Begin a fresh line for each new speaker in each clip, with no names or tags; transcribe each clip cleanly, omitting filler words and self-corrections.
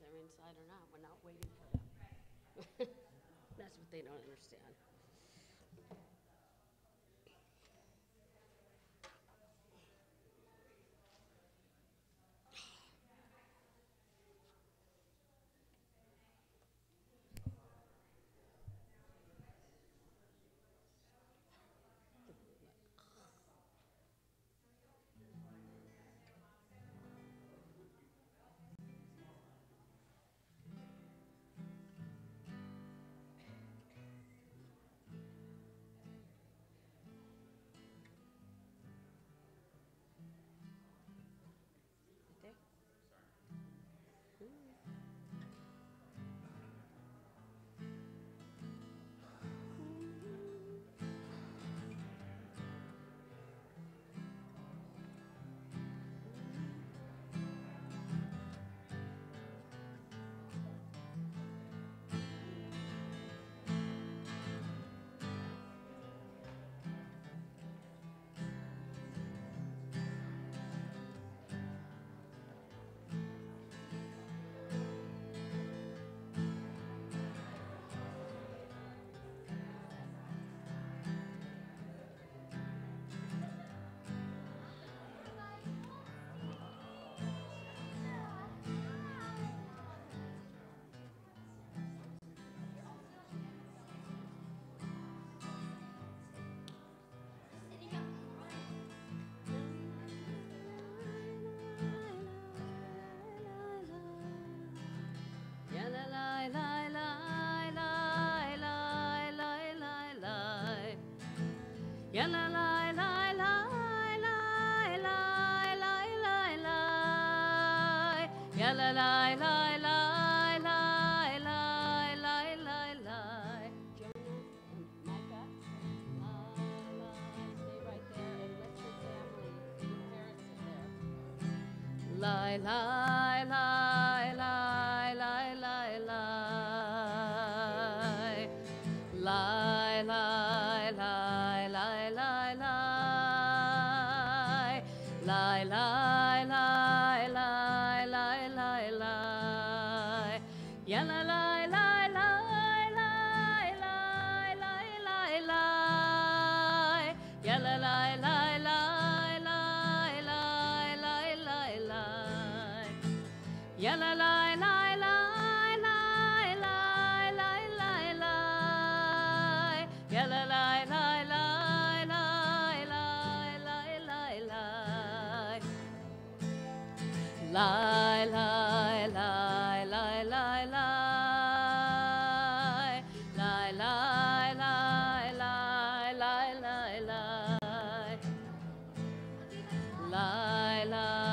they're inside or not. We're not waiting for them. That's what they don't understand. Right there. Ya la la la la la la la la la. Ya la la la la la la la la la. Jonah and Micah, stay right there and let your family, your parents sit there. La la la la la la la. La la la la la la. La la la la la la la. Ya la la la la la la la la. Ya la la la la la la la la. Ya la la la la. La la la la la la. La la la la la la la. La la la la la la. La la la la la la la. Ya la la la la.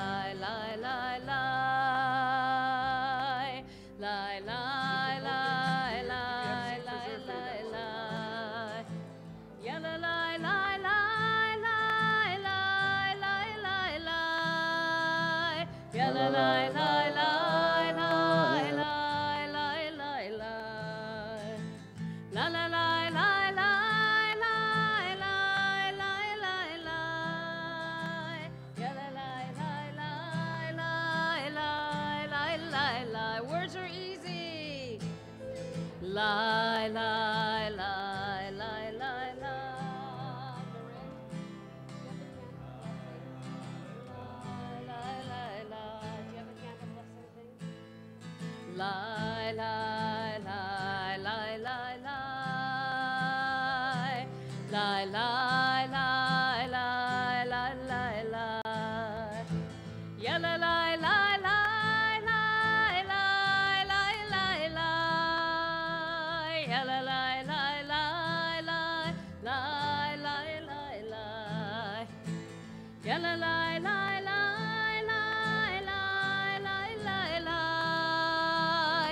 La la la la la la la la la. La la la la la la la la la. Ya la la la la la la la la. Words are easy. La la la la la la. La la la la la la. La la la la la la la. Ya la la la la la la la la. Ya la la la la la la la la. Ya la la la la. La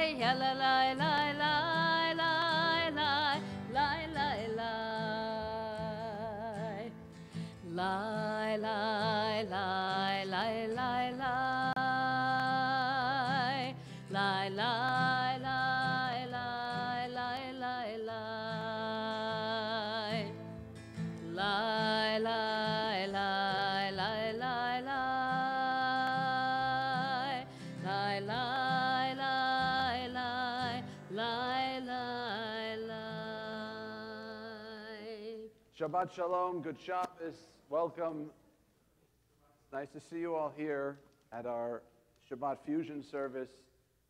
la la la la la la la la la. La la la la la la. La la la la la la la. La la la la la la. La la.
Shabbat Shalom, good Shabbos, welcome. It's nice to see you all here at our Shabbat Fusion service.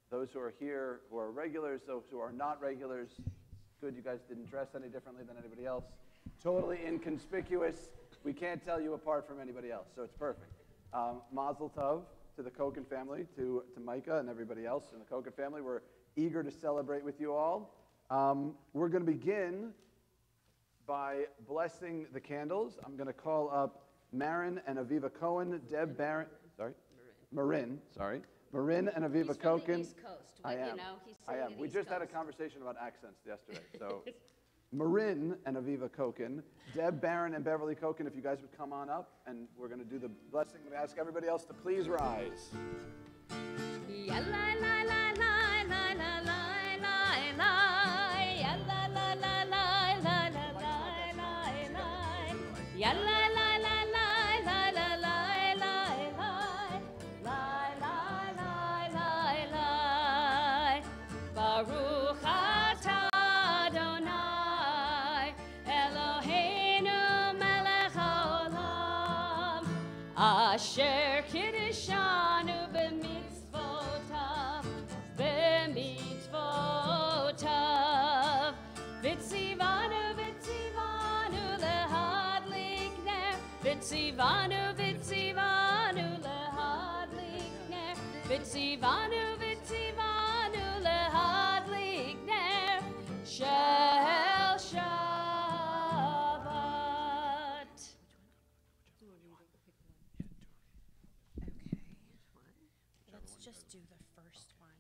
Those who are here, who are regulars, those who are not regulars, good you guys didn't dress any differently than anybody else. Totally inconspicuous. We can't tell you apart from anybody else, so it's perfect. Mazel Tov to the Koken family, to Micah and everybody else in the Koken family. We're eager to celebrate with you all. We're going to begin by blessing the candles. I'm going to call up Marin and Aviva Cohen, Deb Barron, Marin and Aviva
He's
Cohen.
from the East Coast.
I am.
You know, he's
I am.
from the
We
East
just had a
Coast.
conversation about accents yesterday. So, Marin and Aviva Koken, Deb Barron and Beverly Koken, if you guys would come on up, and we're going to do the blessing. I'm going to ask everybody else to please rise.
Baruch atah Adonai Eloheinu melech haolam asher kiddushanu b'mitzvotav v'tzivanu lehadlik ner v'tzivanu lehadlik ner v'tzivanu lehadlik ner shel Shabbat.
Okay. Let's just do the first one.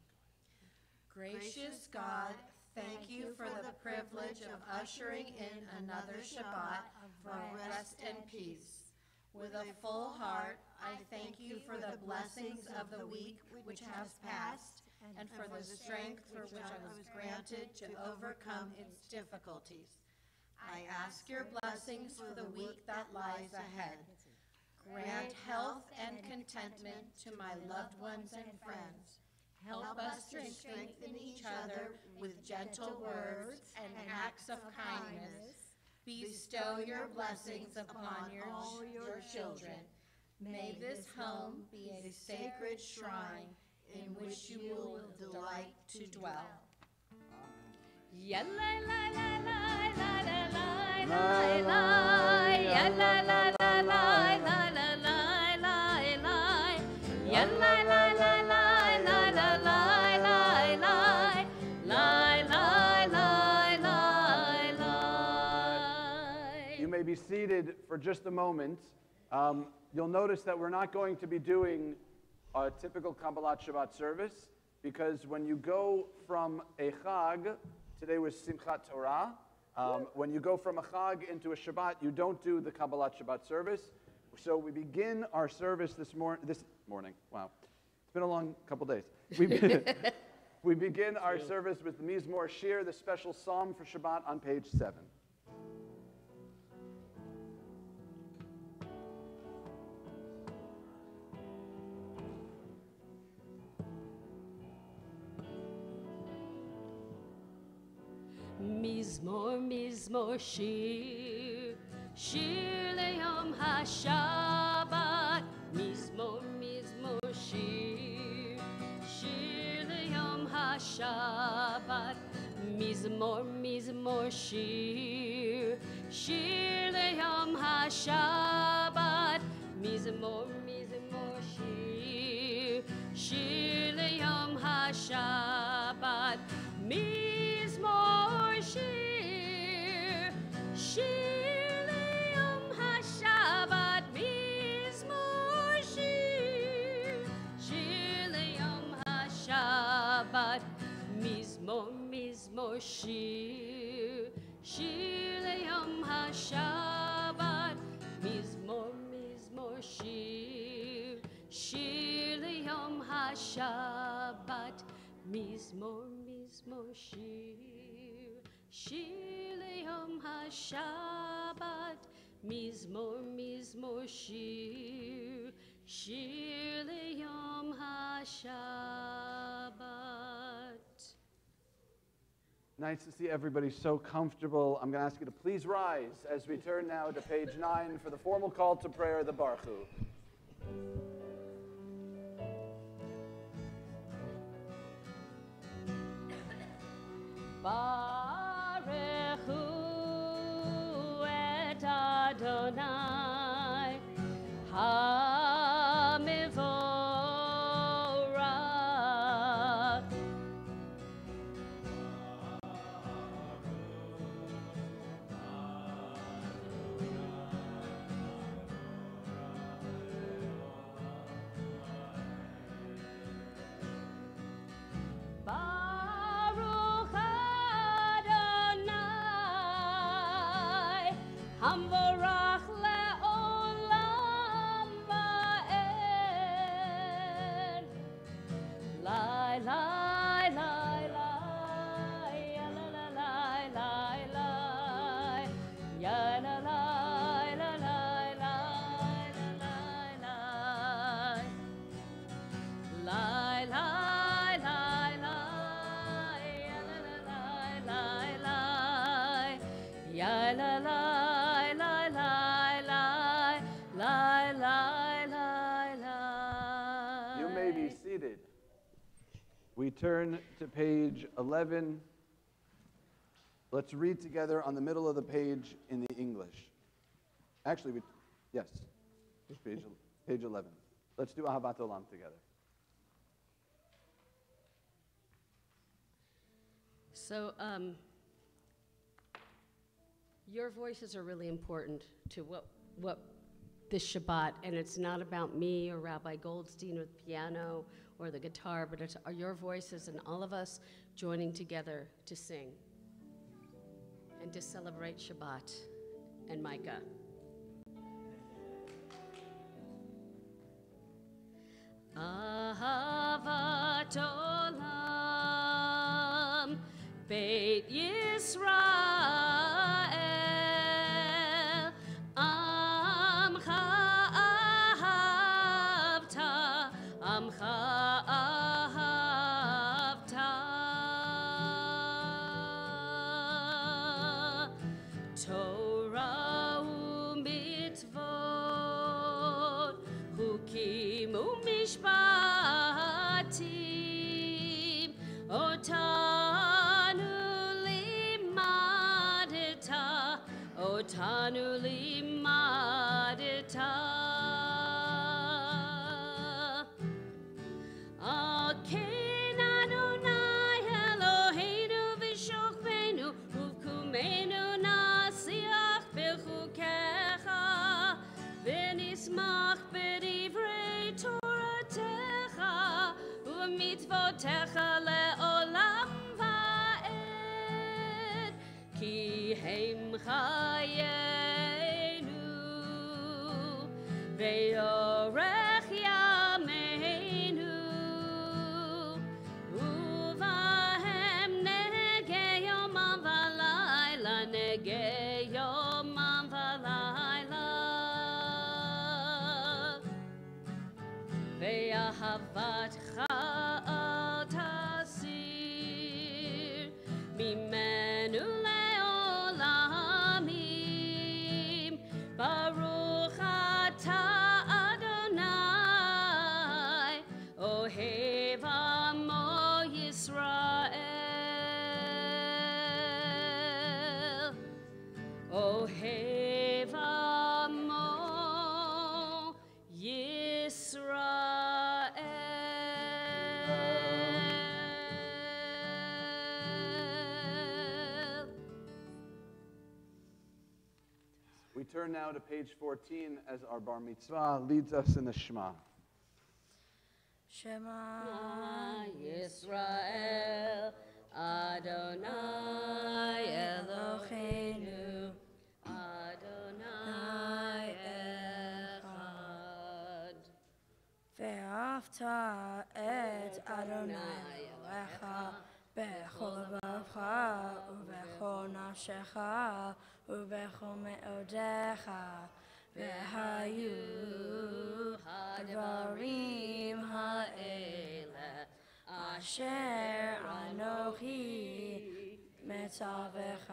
Gracious God, thank you for the privilege of ushering in another Shabbat for rest and peace. With a full heart, I thank you for the blessings of the week which has passed and for the strength for which I was granted to overcome its difficulties. I ask your blessings for the week that lies ahead. Grant health and contentment to my loved ones and friends. Help us to strengthen each other with gentle words and acts of kindness. Bestow your blessings upon all your children. May this home be a sacred shrine in which you will delight to dwell.
You may be seated for just a moment. You'll notice that we're not going to be doing a typical Kabbalat Shabbat service, because when you go from a Chag, today was Simchat Torah, when you go from a Chag into a Shabbat, you don't do the Kabbalat Shabbat service. So we begin our service this morning. Wow, it's been a long couple days. We begin our service with the Mizmor Shir, the special psalm for Shabbat on page 7.
Mizmor, mizmor, shir, shir leyom ha-Shabbat. Mizmor, mizmor, shir, shir leyom ha-Shabbat. Mizmor, mizmor, shir, shir leyom ha-Shabbat. Mizmor, mizmor, shir, shir leyom ha-Shabbat. Mizmor shir, shir leyom ha-Shabbat. Mizmor shir, shir leyom ha-Shabbat. Mizmor, mizmor shir, shir leyom ha-Shabbat. Mizmor, mizmor shir, shir leyom ha-Shabbat. Mizmor, mizmor shir, shir leyom ha-Shabbat. Mizmor, mizmor shir, shir leyom ha-Shabbat.
Nice to see everybody so comfortable. I'm going to ask you to please rise as we turn now to page 9 for the formal call to prayer, the Baruch Hu.
Baruch Hu et Adonai HaMevorach. Baruch Adonai Hamvorach le'olam va'ed. Lai, lai, lai, lai, ya la la lai, lai, lai, ya la lai, la lai, lai, la lai, lai. Lai, lai, lai, lai, ya la la lai, lai, lai, ya la lai, lai, lai, lai, lai, lai, lai, lai.
You may be seated. We turn to page 11. Let's read together on the middle of the page in the English. Actually, yes, page 11. Let's do Ahavat Olam together.
So, your voices are really important to what this Shabbat, and it's not about me or Rabbi Goldstein or the piano or the guitar, but it's your voices and all of us joining together to sing and to celebrate Shabbat and Micah. Ahavat Olam Beit Yisrael Amcha ahavta Amcha ahavta Torah u'mitzvot Chukim u'mishpatim Otanu limadeta Otanu limadeta Aken Adonai Eloheinu v'shokvenu Uvkumenu nasiach b'chukecha V'nismach b'divrei Toratecha U'mitzvotecha le'olam va'ed Ki hem chayenu Ve'yorech yameinu Uvahem negei yomam v'layla Negei yomam v'layla Ve'ahavatcha al tasir Mimenu le'olamim Baruch atah Adonai Ohev amo Yisrael Ohev amo Yisrael.
We turn now to page 14 as our bar mitzvah leads us in the Shema.
Shema
Yisrael Adonai Eloheinu Adonai Echad
Ve'afta et Adonai Elohecha bechol levavecha ubechol nafshecha ubechol me'odecha ve'hayu hadvarim ha'ele asher anochi
מצווך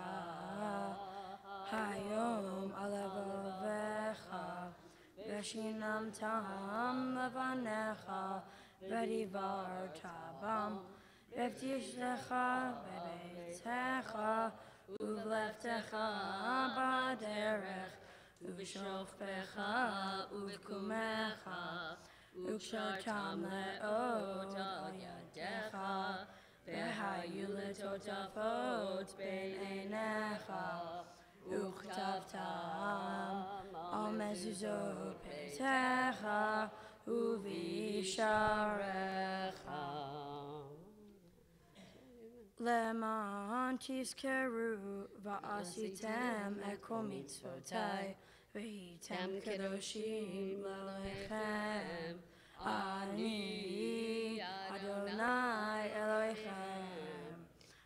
היום על לבביך ושיננתם לבניך ודיברת בם והבטיחך בביתך ובלכתך בדרך ובשוכבך ובקומך וקשרתם לאות על ידיך והיו לטוטפות בין עיניך וכתבתם על מזוזות ביתך ובשעריך למען תזכרו ועשיתם את כל מצוותי והייתם קדושים לאלוהיכם אני אדוני אלוהיכם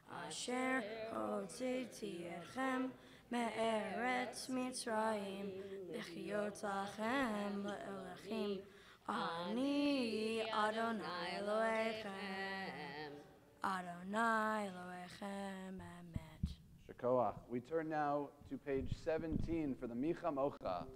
אשר הוצאתי אתכם מארץ מצרים לחיות לכם לאלוהים אני אדוני אלוהיכם Adonai Elohechem, Amen.
Shekoach. We turn now to page 17 for the Micha Mocha.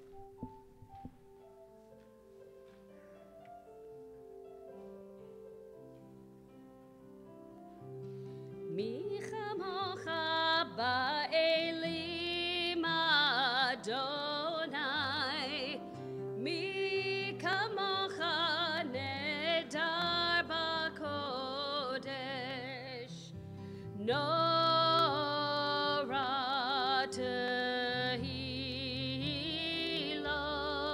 Micha Mocha ba'elim Adonai Micha Mocha nedar b'kodesh Nora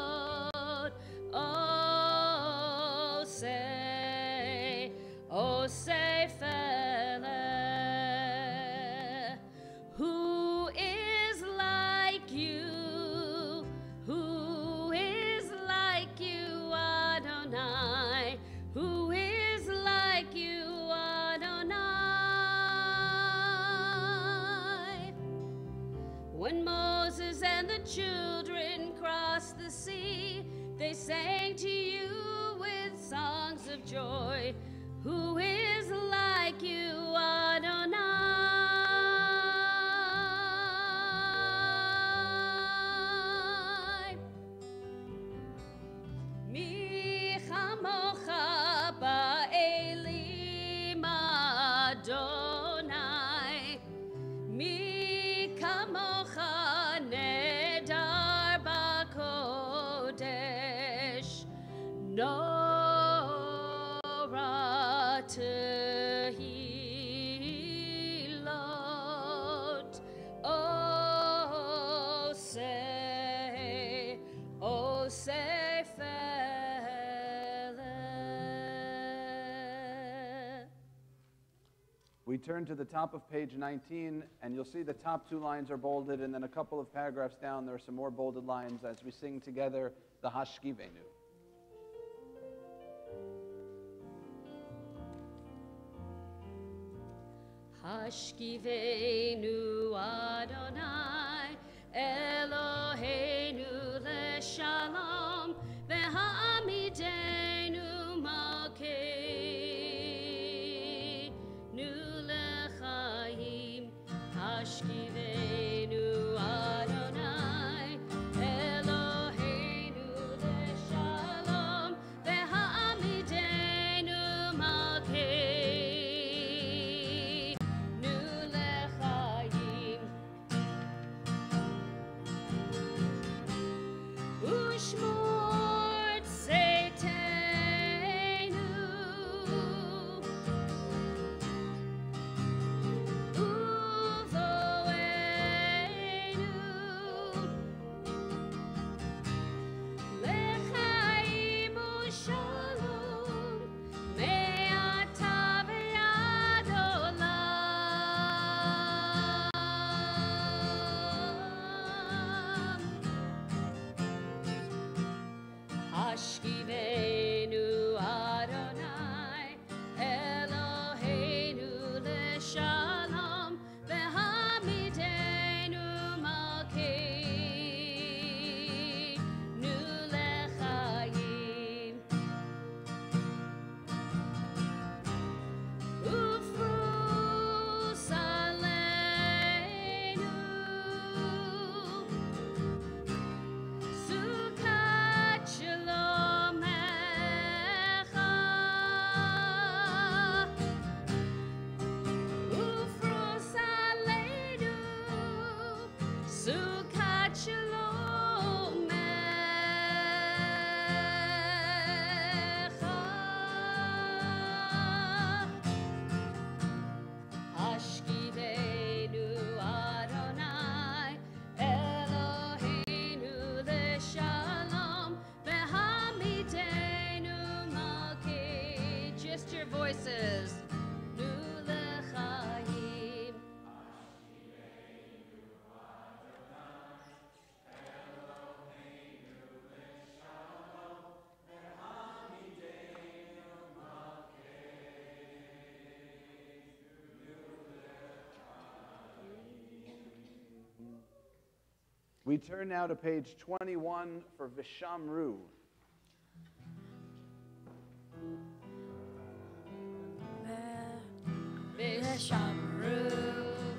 tehilot Osei Feleh Who is like you? Who is like you, Adonai? Who is like you, Adonai? When Moses and the children crossed the sea, they sang to you with songs of joy. Who is like you, Adonai? Micha Mocha ba'elim Adonai Micha Mocha nedar b'kodesh Nora tehilot Osei Feleh.
We turn to the top of page 19, and you'll see the top two lines are bolded, and then a couple of paragraphs down, there are some more bolded lines as we sing together the Hashkivenu.
Hashkivenu Adonai Eloheinu leshalom v'ha'amidenu malkeinu lechaim Hashkivenu Adonai Eloheinu leshalom v'ha'amidenu malkeinu lechaim Ushmor tzeitenu Uvo
We turn now to page 21 for Vishamru.
Vishamru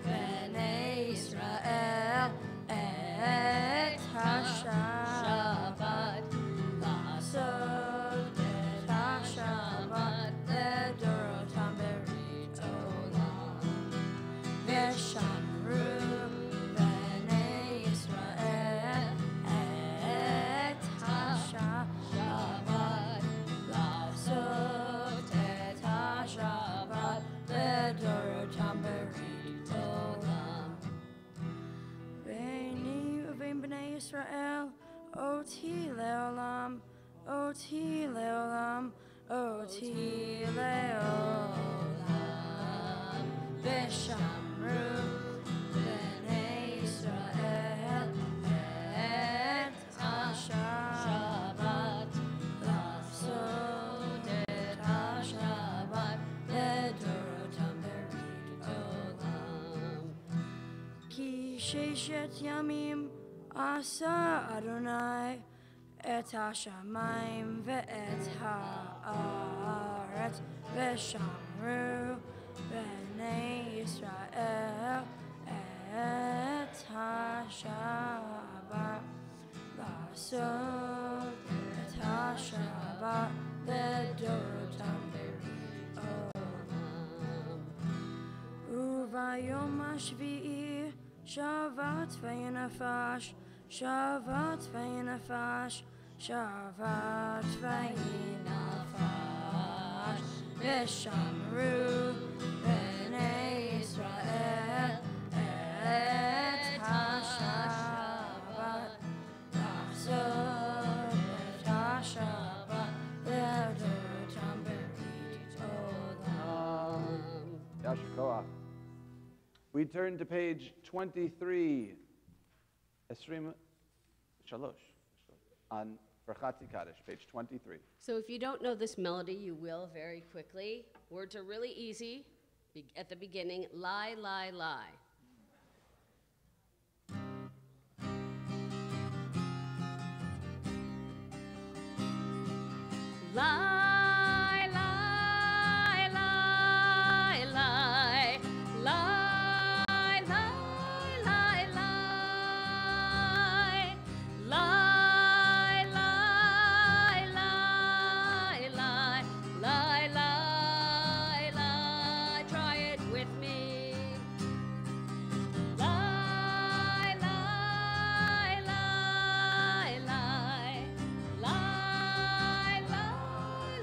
b'nei Yisrael et Hashabbat Lasod et Hashabbat Ledorotam berit olam. Vishamru b'nei Yisrael et Hashabbat Lasod et Hashabbat Ledorotam berit olam. Ve'ni uvein b'nei Yisrael oti leolam, oti leolam, oti leolam. Vishamru b'nei Yisrael et Hashabbat Lasod et Hashabbat Ledorotam berit olam. Ki sheshet yamim asa Adonai et hashamayim ve'et ha'aretz v'shamru b'nei Yisrael et hashabbat lasod et hashabbat ledorotam berit olam. Uvayom hashvi'i shavat v'yinafash, shavat v'yinafash, shavat v'yinafash. V'shamru b'nei Yisrael et hashabbat lasod et hashabbat ledorotam berit olam.
Yasher Koach. We turn to page 23, Esrim Shalosh, on Verchatzi Kaddish, page 23.
So if you don't know this melody, you will very quickly. Words are really easy. At the beginning, lie, lie, lie. Lie, lie, lie, lie, lie, lie, lie, lie, lie, lie, lie, lie, lie, lie, lie. Try it with me. Lie, lie, lie, lie, lie, lie, lie,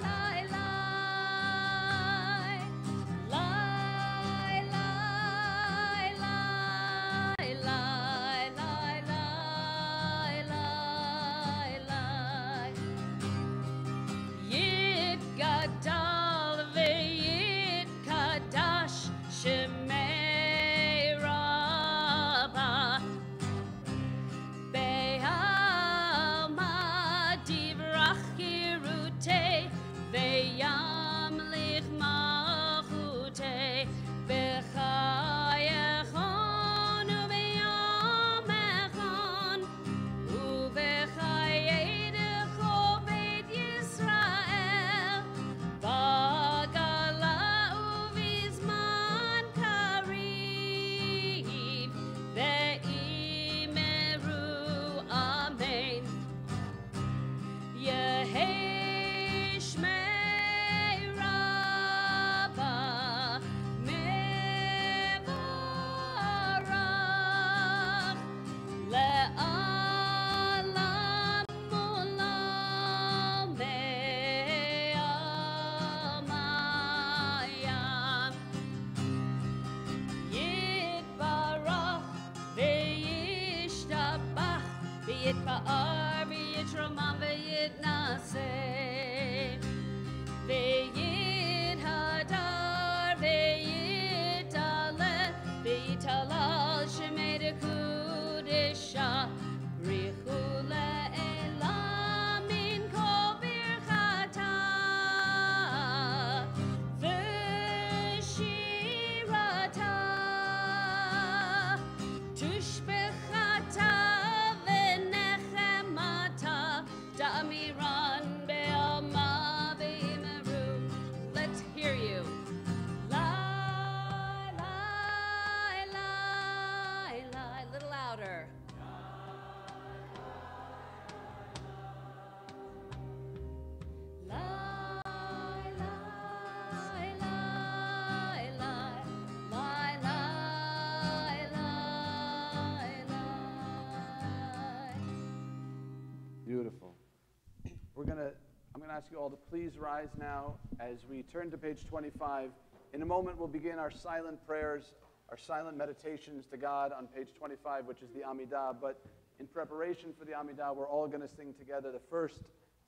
I'm gonna ask you all to please rise now as we turn to page 25. In a moment, we'll begin our silent prayers, our silent meditations to God on page 25, which is the Amidah. But in preparation for the Amidah, we're all going to sing together the first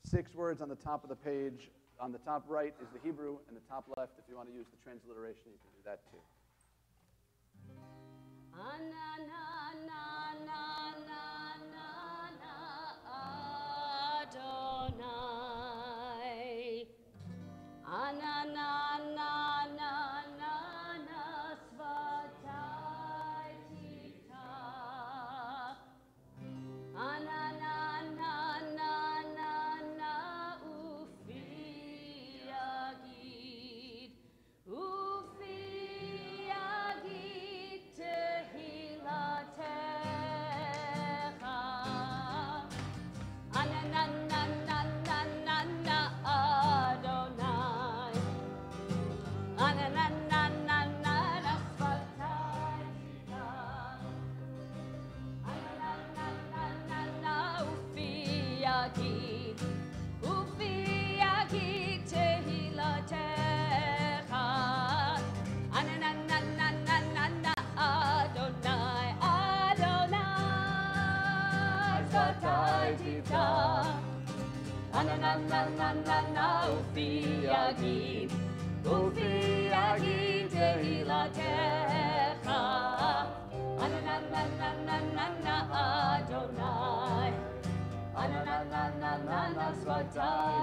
6 words on the top of the page. On the top right is the Hebrew, and the top left, if you want to use the transliteration, you can do that too.
Adonai.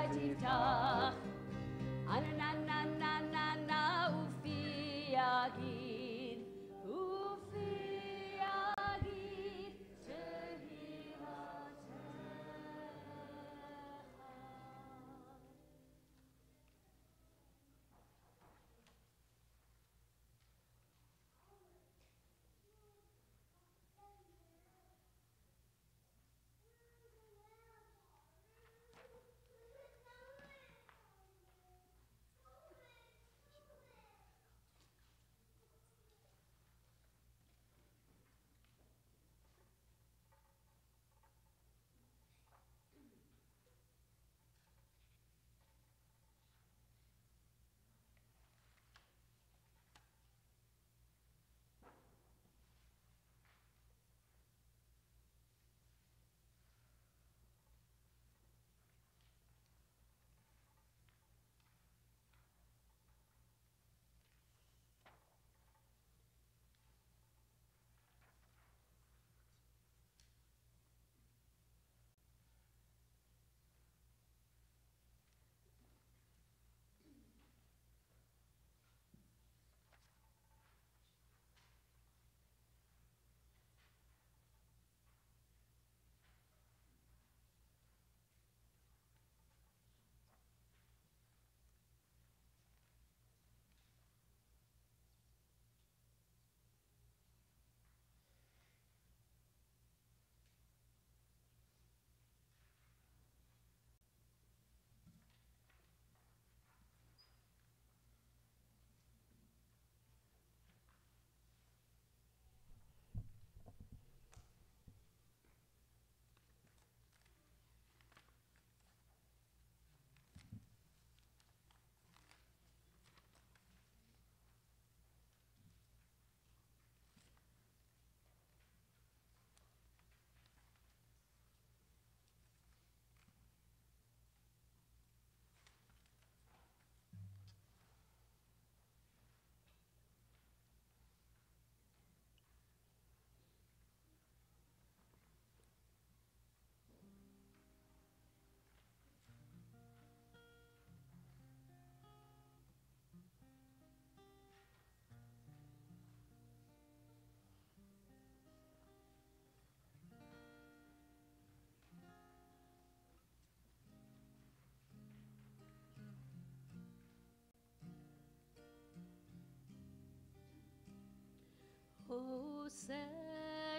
Ose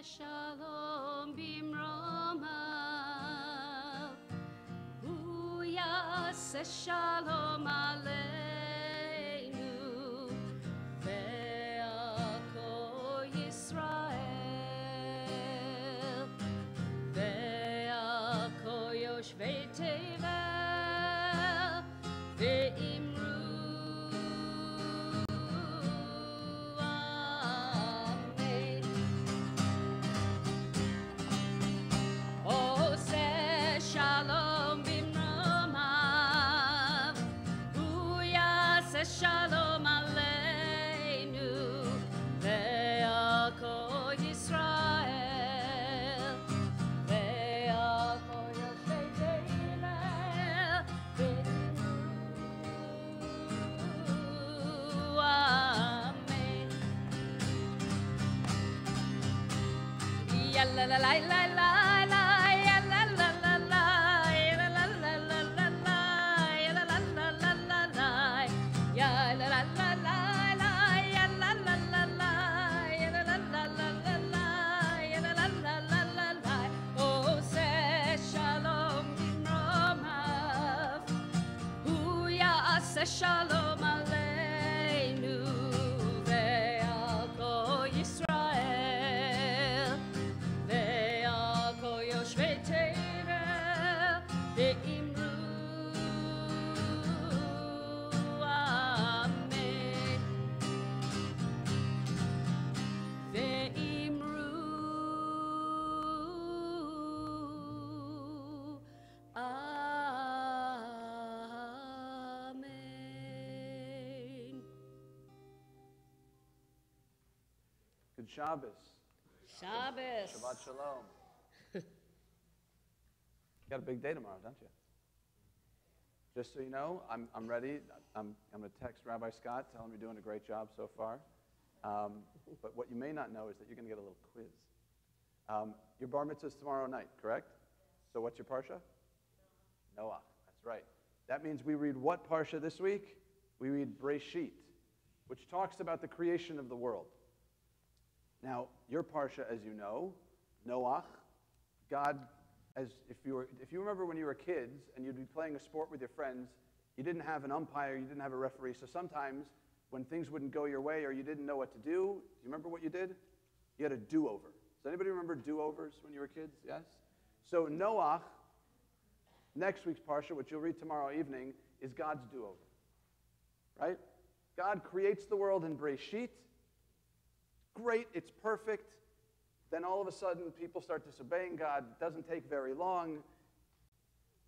shalom bimroma, hu yaseh shalom aleinu, ve'al kol Yisrael, ve'al kol yoshvei tevel. Shalom Aleinu ve'al kol Yisrael ve'al kol Yoshvei Tevel ve'imru Amen ve'imru
Good Shabbos.
Shabbos.
Shabbat Shalom. You got a big day tomorrow, don't you? Just so you know, I'm ready. I'm going to text Rabbi Scott, tell him you're doing a great job so far. But what you may not know is that you're going to get a little quiz. Your bar mitzvah is tomorrow night, correct? So what's your parsha? Noah. That's right. That means we read what parsha this week? We read Breshit, which talks about the creation of the world. Now, your parsha, as you know, Noach, God, if you remember when you were kids and you'd be playing a sport with your friends, you didn't have an umpire, you didn't have a referee, so sometimes when things wouldn't go your way or you didn't know what to do you remember what you did? You had a do-over. Does anybody remember do-overs when you were kids? Yes? So Noach, next week's parsha, which you'll read tomorrow evening, is God's do-over. Right? God creates the world in Breshit. Great, it's perfect. Then all of a sudden, people start disobeying God. It doesn't take very long.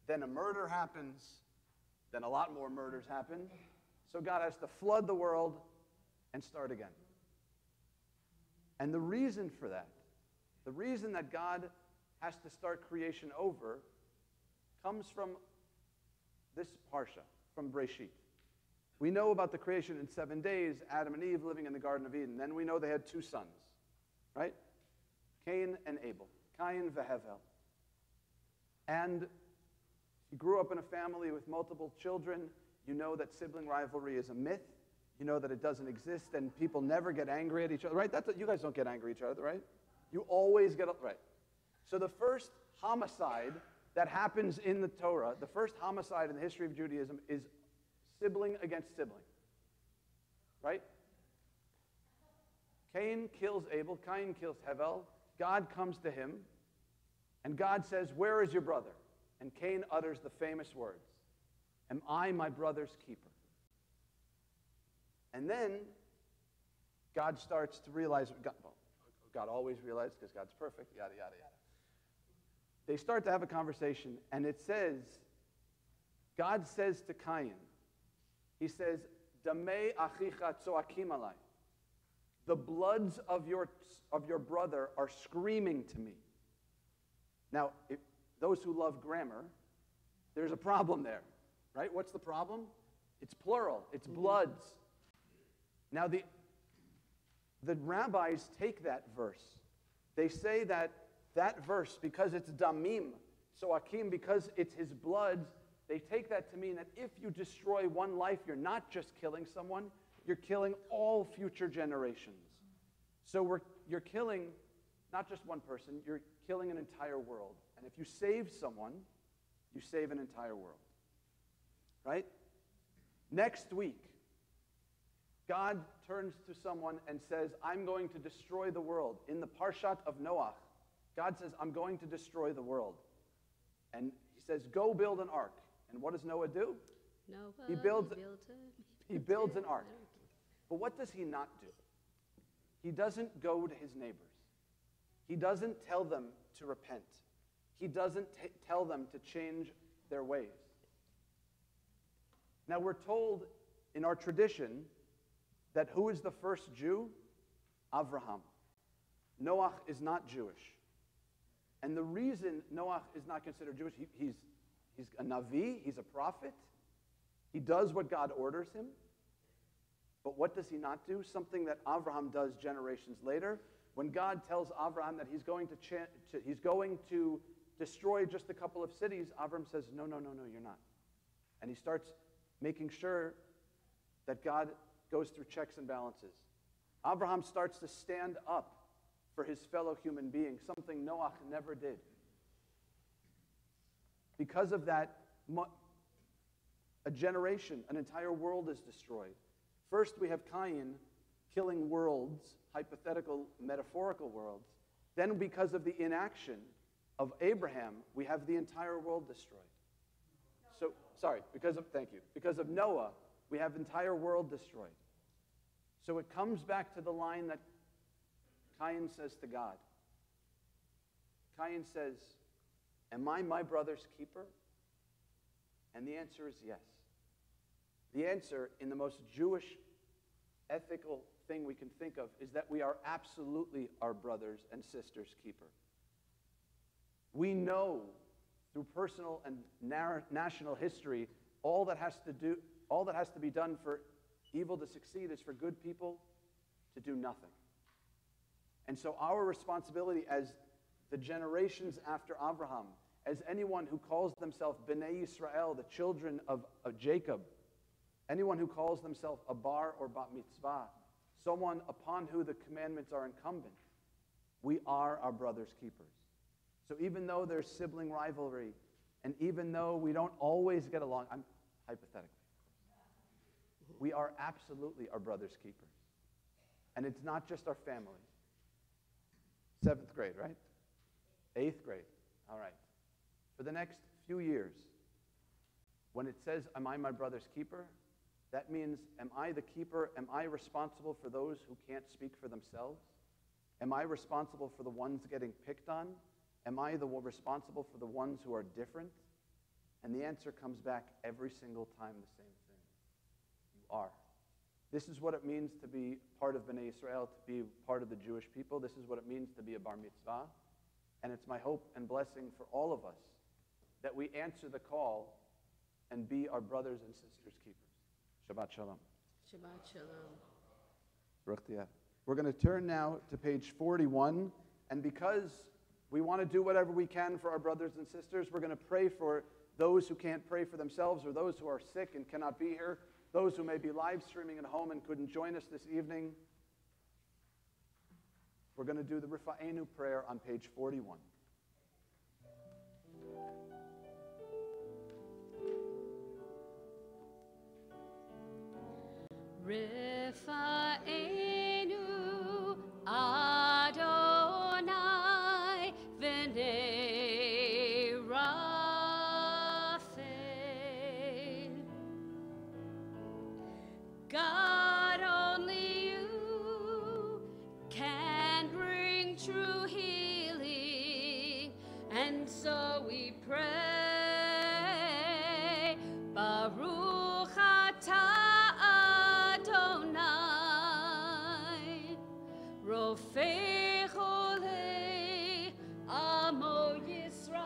Then a murder happens. Then a lot more murders happen. So God has to flood the world and start again. And the reason for that, the reason that God has to start creation over, comes from this parsha, from Breshit. We know about the creation in 7 days, Adam and Eve living in the Garden of Eden. Then we know they had 2 sons, right? Cain and Abel, Cain veHevel. And he grew up in a family with multiple children. You know that sibling rivalry is a myth. You know that it doesn't exist, and people never get angry at each other, right? You guys don't get angry at each other, right? You always get, right. So the first homicide that happens in the Torah, the first homicide in the history of Judaism is sibling against sibling, right? Cain kills Abel, Cain kills Hevel. God comes to him, and God says, "Where is your brother?" And Cain utters the famous words, "Am I my brother's keeper?" And then God starts to realize, God always realized because God's perfect, yada, yada, yada. They start to have a conversation, and it says, God says to Cain, he says, "Damei achicha tzoakim alai." The bloods of your brother are screaming to me. Now, those who love grammar, there's a problem there, right? What's the problem? It's plural. It's bloods. Now, the rabbis take that verse. They say that verse, because it's damim, tzoakim, because it's his blood, they take that to mean that if you destroy one life, you're not just killing someone, you're killing all future generations. So you're killing not just one person, you're killing an entire world. And if you save someone, you save an entire world. Right? Next week, God turns to someone and says, "I'm going to destroy the world." In the Parshat of Noach, God says, "I'm going to destroy the world." And he says, "Go build an ark." And what does Noah do? He builds an ark. But what does he not do? He doesn't go to his neighbors. He doesn't tell them to repent. He doesn't tell them to change their ways. Now we're told in our tradition that who is the first Jew? Avraham. Noach is not Jewish. And the reason Noach is not considered Jewish, he's a Navi, he's a prophet. He does what God orders him. But what does he not do? Something that Avraham does generations later. When God tells Abraham that he's going to destroy just a couple of cities, Abraham says, no, no, no, no, you're not. And he starts making sure that God goes through checks and balances. Abraham starts to stand up for his fellow human being, something Noah never did. Because of that, a generation, an entire world is destroyed. First, we have Cain killing worlds, hypothetical, metaphorical worlds. Then, because of the inaction of Abraham, we have the entire world destroyed. So, sorry, because of Noah, we have the entire world destroyed. So it comes back to the line that Cain says to God. Cain says, am I my brother's keeper? And the answer is yes. The answer, in the most Jewish ethical thing we can think of, is that we are absolutely our brothers and sisters' keeper. We know through personal and national history, all that has to be done for evil to succeed is for good people to do nothing. And so our responsibility as the generations after Abraham, as anyone who calls themselves Bnei Yisrael, the children of Jacob, anyone who calls themselves a bar or bat mitzvah, someone upon who the commandments are incumbent, we are our brother's keepers. So even though there's sibling rivalry, and even though we don't always get along, I'm hypothetically, we are absolutely our brother's keepers. And it's not just our family. 7th grade, right? 8th grade, all right. For the next few years, when it says, am I my brother's keeper? That means, am I the keeper? Am I responsible for those who can't speak for themselves? Am I responsible for the ones getting picked on? Am I responsible for the ones who are different? And the answer comes back every single time the same thing. You are. This is what it means to be part of Bnei Israel, to be part of the Jewish people. This is what it means to be a bar mitzvah. And it's my hope and blessing for all of us that we answer the call and be our brothers and sisters' keepers. Shabbat Shalom.
Shabbat Shalom.
Baruch T'yah. We're going to turn now to page 41. And because we want to do whatever we can for our brothers and sisters, we're going to pray for those who can't pray for themselves, or those who are sick and cannot be here, those who may be live streaming at home and couldn't join us this evening. We're going to do the Rifa'enu prayer on page 41.
Rifa'enu Adonai v'nei Raphael. God, only you can bring true healing, and so we pray. Baruch atah Adonai, Rofei Cholei Amo Yisrael.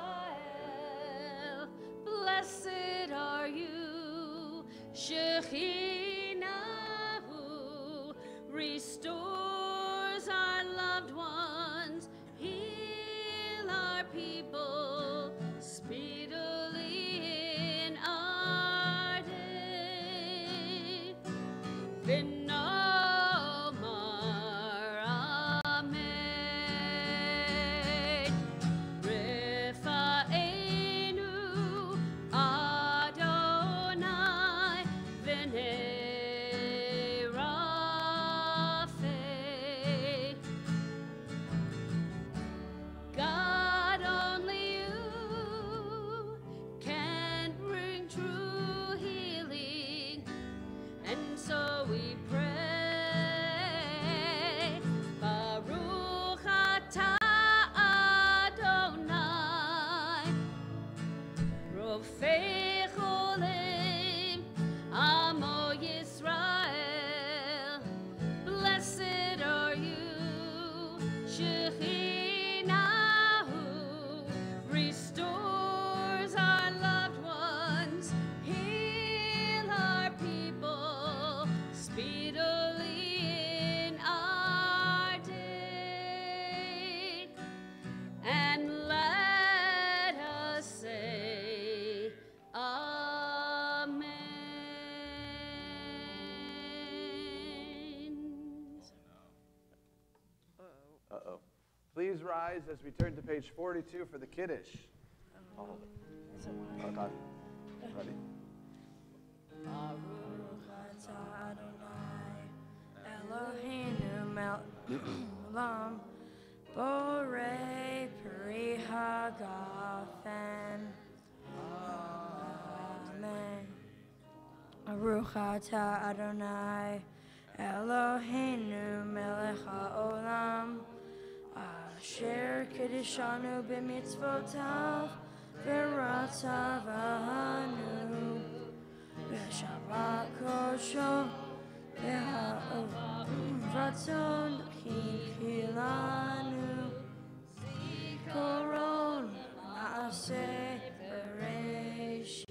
Blessed are you, Shekhinah, restores our loved ones, heal our people speedily in our day. V'nomar Amen. Rifa'enu Adonai v'nei Raphael. God, only
Please rise as we turn to page 42 for the Kiddush. God. Ready?
Baruch atah Adonai Eloheinu melech haolam borei peri hagafen. Amen. Baruch atah Adonai Eloheinu melech haolam asher kiddushanu b'mitzvotav v'ratzavanu v'shabbat kosho v'ha'ratzon kilanu zikaron ma'aseh bereshit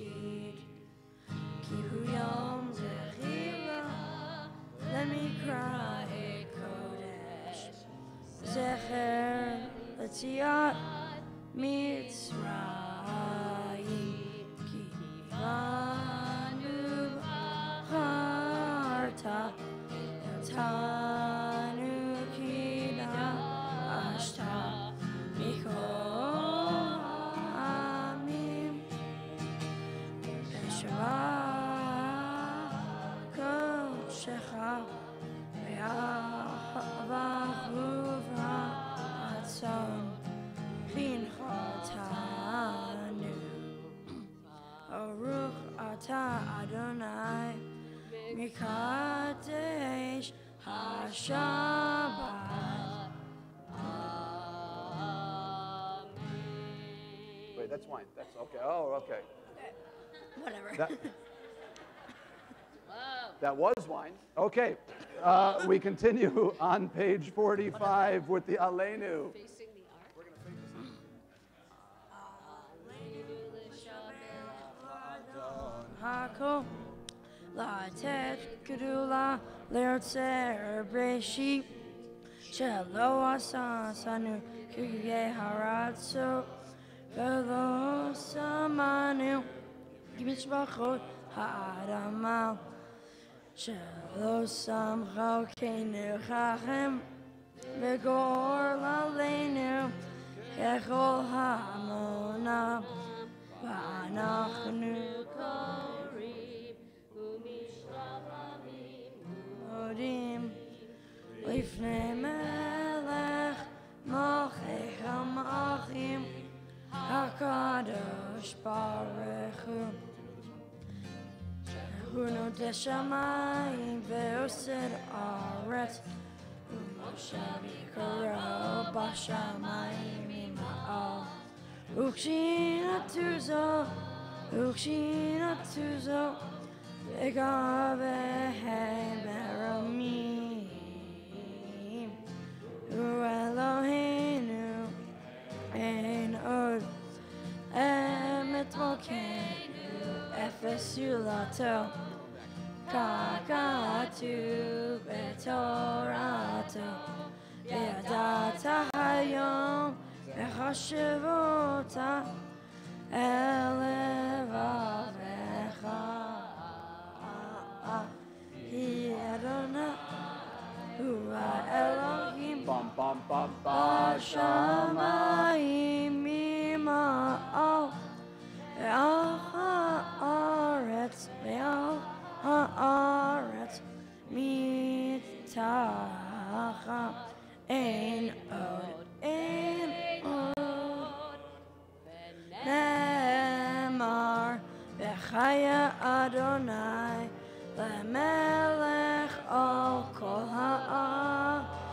ki hu yom zechira lemikra kodesh zecher letziat mitzrayim ki vanu harta tanu kina ashta mikol amim eshva koshecha ve'avahuva atzon Binchotanu Baruch atah Adonai Mikadesh HaShabbat.
Wait, that's wine. That's okay. Oh, okay.
Whatever.
That was wine. Okay. We continue on page 45 with the Aleinu.
Facing the ark.
We're going to face this.
Hakol Latet Gedula Lertzer Breshit Shelo Asa Sanu Kuye Haratso Velo Samanu Gimishbachot Ha'adama Shelo Samcho Keinu Chachem Vegor Lalenu Kechol Hamona V'anachnu
Korim u'mishravim
Odim Lifnei Melech Malchei HaMalchim HaKadosh Baruch Hu Hu noteh shamayim ve'osed haaretz U'moshe v'yikaro b'shamayim ima'al Ukshinatuzo V'gavehem meramim U'Eloheinu ein od emet mokenu efes yulato kakatu betorato v'yadata hayom v'chashevota elevavecha hi Adonai hu Elohim
Bum, bum, bum, bum.
Bashamayim mima'al ve'al ha'aretz mitacha ein od Nemar v'chaya Adonai lemelech al kol ha'aretz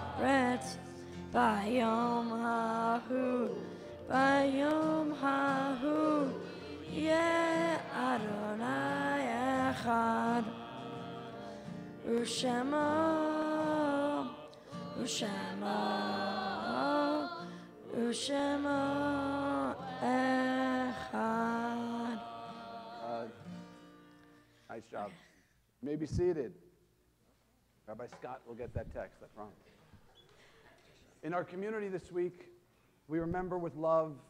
bayom hahu yeh Adonai echad u'shemo echad.
Nice job. You may be seated. Rabbi Scott will get that text, I promise. In our community this week, we remember with love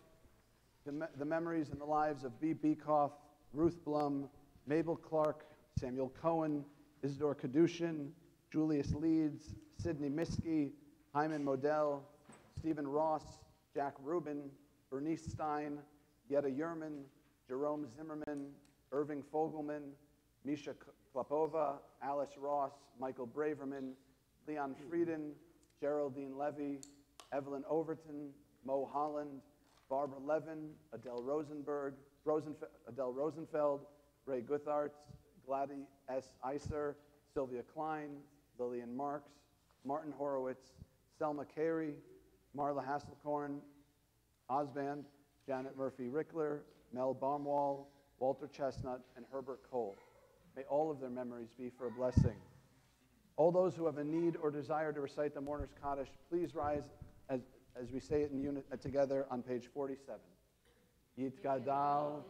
the memories and the lives of Bee Beekoff, Ruth Blum, Mabel Clark, Samuel Cohen, Isidore Kadushin, Julius Leeds, Sidney Miskey, Hyman Modell, Stephen Ross, Jack Rubin, Bernice Stein, Yetta Yerman, Jerome Zimmerman, Irving Fogelman, Misha Klapova, Alice Ross, Michael Braverman, Leon Frieden, Geraldine Levy, Evelyn Overton, Mo Holland, Barbara Levin, Adele Rosenfeld, Ray Guthartz, Gladys S. Iser, Sylvia Klein, Lillian Marks, Martin Horowitz, Selma Carey, Marla Hasselkorn, Osband, Janet Murphy-Rickler, Mel Baumwall, Walter Chestnut, and Herbert Cole. May all of their memories be for a blessing. All those who have a need or desire to recite the Mourner's Kaddish, please rise as we say it in unit together on page 47. Yitgadal.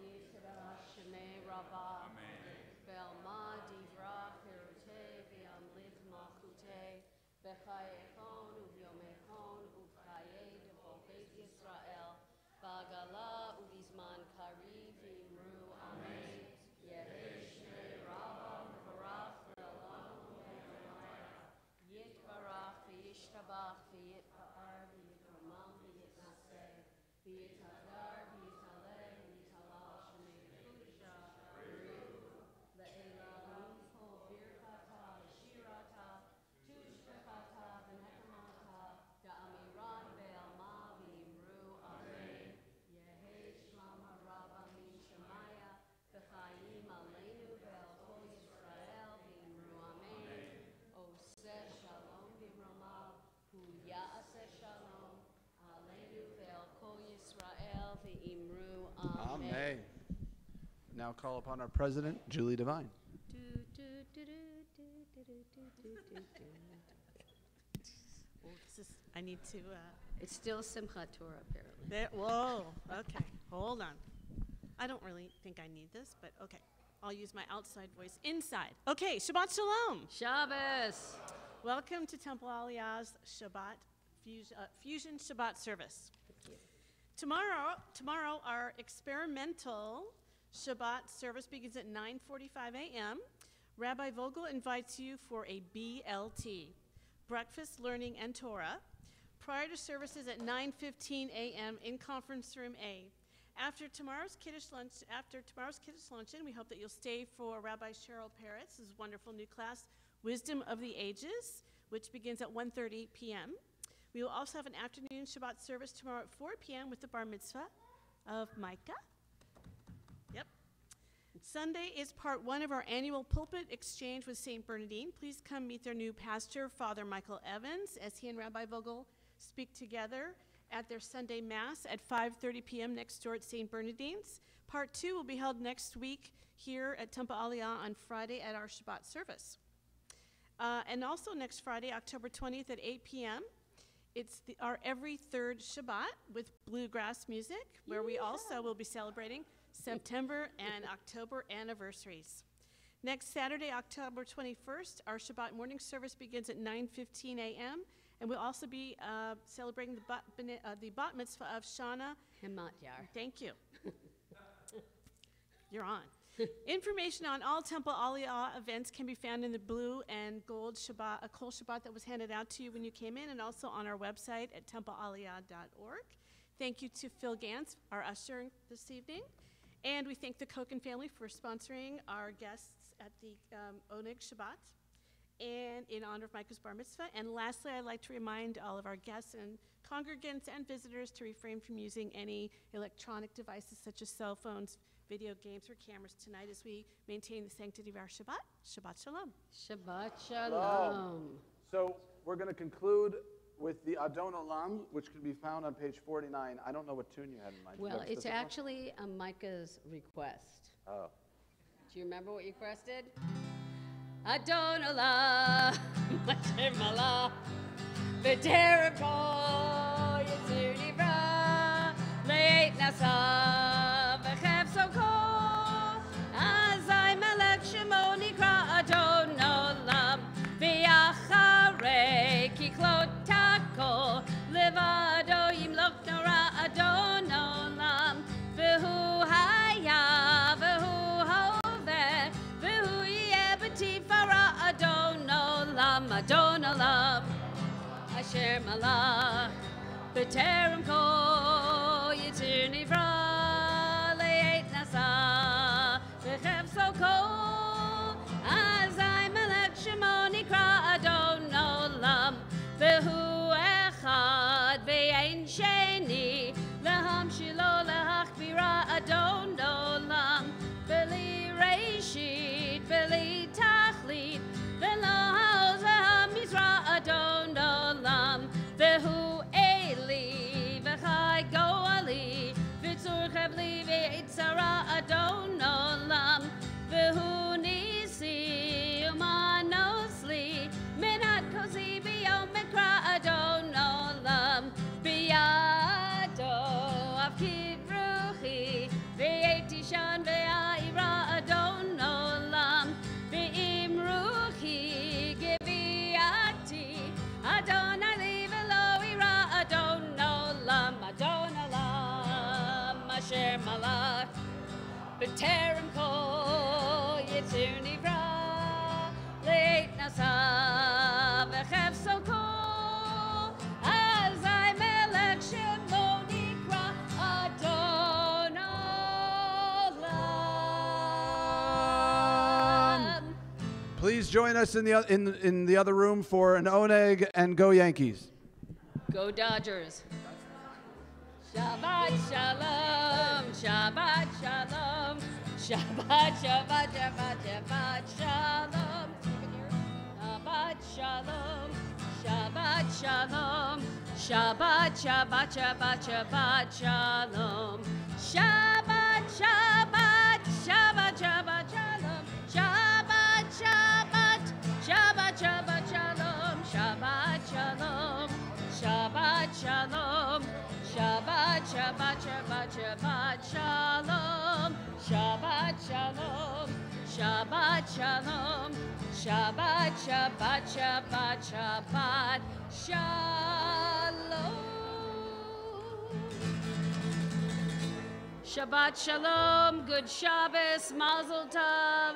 Amen. Now call upon our president, Julie Devine.
I need to.
It's still Simchat Torah, apparently.
Whoa. Okay. Hold on. I don't really think I need this, but okay. I'll use my outside voice inside. Okay. Shabbat Shalom.
Shabbos.
Welcome to Temple Aliyah's Fusion Shabbat service.
Thank you.
Tomorrow, our experimental Shabbat service begins at 9:45 a.m. Rabbi Vogel invites you for a BLT, Breakfast, Learning, and Torah, prior to services at 9:15 a.m. in Conference Room A. After tomorrow's Kiddush luncheon, we hope that you'll stay for Rabbi Cheryl Peretz's wonderful new class, Wisdom of the Ages, which begins at 1:30 p.m. We will also have an afternoon Shabbat service tomorrow at 4 p.m. with the bar mitzvah of Micah. Yep. Sunday is part one of our annual pulpit exchange with St. Bernardine. Please come meet their new pastor, Father Michael Evans, as he and Rabbi Vogel speak together at their Sunday Mass at 5:30 p.m. next door at St. Bernardine's. Part two will be held next week here at Temple Aliyah on Friday at our Shabbat service. And also next Friday, October 20th at 8 p.m., it's our every third Shabbat with bluegrass music, where we also will be celebrating September and October anniversaries. Next Saturday, October 21st, our Shabbat morning service begins at 9:15 a.m., and we'll also be celebrating the bat mitzvah of Shana.
Hematyar.
Thank you. You're on. Information on all Temple Aliyah events can be found in the blue and gold Shabbat, a Kol Shabbat that was handed out to you when you came in, and also on our website at templealiyah.org. Thank you to Phil Gantz, our usher this evening. And we thank the Kochen family for sponsoring our guests at the Oneg Shabbat and in honor of Micah's bar mitzvah. And lastly, I'd like to remind all of our guests and congregants and visitors to refrain from using any electronic devices such as cell phones, video games, or cameras tonight as we maintain the sanctity of our Shabbat. Shabbat Shalom.
Shabbat Shalom.
So we're going to conclude with the Adon Olam, which can be found on page 49. I don't know what tune you had in mind.
Well, it's actually Micah's request.
Oh.
Do you remember what you requested? Adon Olam, Mashem Allah, V'tereko Yisuni Ra, Leit Nasa, V'chev Soko, Azai Melech Shemo Nikra Adon Olam, V'yacharei Kiklot Tako, Levado Yimloch Nora Adon Olam, V'hu Haya, V'hu Hoveh, V'hu Yeh B'tifara Adon Olam, Adon Olam, Asher Malach, בטרם כה יציר נברא לעת נשא בחפצו כה אזי מלך שמו נקרא אדון עולם והוא אחד ואין שני להמשילו להכבירה אדון עולם בלי ראשית בלי תכלית ולא העוז והמזרע אדון עולם והוא אלי וחי גואלי וצור חבלי ויצרה אדון עולם והוא ניסי ומנוס לי מנת כוזי ביום מקרא אדון עולם בידו אבקיד רוחי והייתי שם והעירה אדון עולם ואם רוחי גביעתי אדון עלי ולא ירא אדון עולם אשר מלך בטרם כה יציר נברא לעת נשא וחפצו כה אזי מלך שמו נקרא אדון עולם.
Please join us in the other room for an oneg and go Yankees.
Go Dodgers. Shabbat shalom, Shabbat shalom, Shabbat, Shabbat, Shabbat, Shabbat shalom. Shabbat shalom, Shabbat shalom, Shabbat, Shabbat, Shabbat, Shabbat shalom. Shabbat, Shabbat, Shabbat, Shabbat shalom. Shabbat, Shabbat, Shabbat, Shabbat shalom. Shabbat shalom, Shabbat shalom. Shabbat, Shabbat, Shabbat, Shabbat, Shalom. Shabbat, Shalom. Shabbat, Shalom. Shabbat, Shabbat, Shabbat, Shabbat, Shalom. Shabbat, Shalom. Good Shabbos. Mazel Tov.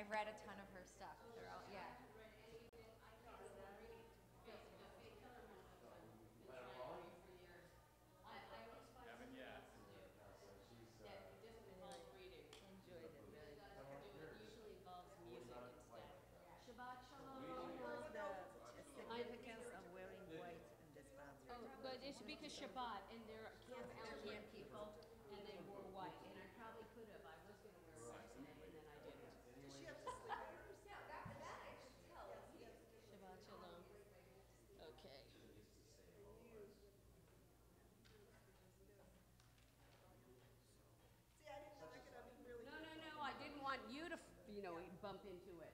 I've read a ton of her stuff. They're all, yeah. Shabbat shalom.
Significance of wearing white in this bathroom.
Oh, but it's because Shabbat and they're Camp Aliyah people and they wore white. And I probably could have. I was going to wear white today and then I didn't.
Does she have to sleep over?
Shabbat shalom. Okay.
See, I didn't want to get up and really.
No, I didn't want you to, bump into it.